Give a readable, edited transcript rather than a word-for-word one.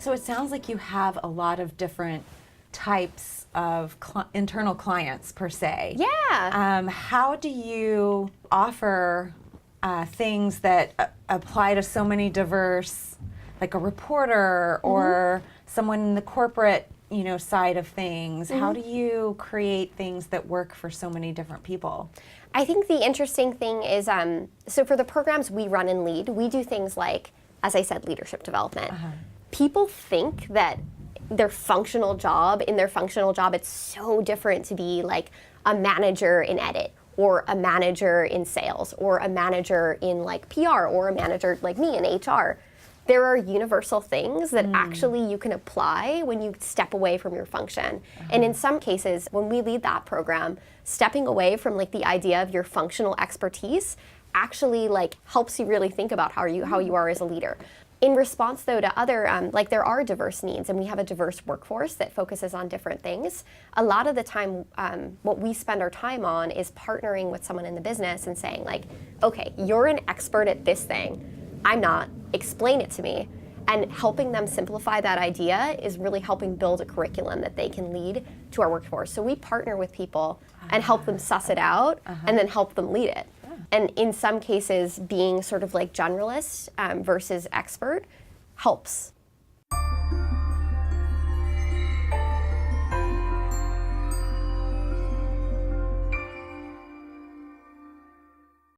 So it sounds like you have a lot of different types of internal clients per se. Yeah. How do you offer things that apply to so many diverse, like a reporter or someone in the corporate, side of things? How do you create things that work for so many different people? I think the interesting thing is, so for the programs we run and lead, we do things like, as I said, leadership development. People think that in their functional job, it's so different to be like a manager in edit, or a manager in sales, or a manager in like PR, or a manager like me in HR. There are universal things that actually you can apply when you step away from your function. And in some cases, when we lead that program, stepping away from like the idea of your functional expertise actually like helps you really think about how you are as a leader. In response, though, to other, like there are diverse needs, and we have a diverse workforce that focuses on different things. A lot of the time, what we spend our time on is partnering with someone in the business and saying like, okay, you're an expert at this thing. I'm not. Explain it to me. And helping them simplify that idea is really helping build a curriculum that they can lead to our workforce. So we partner with people and help them suss it out and then help them lead it. And in some cases, being sort of like generalist versus expert helps.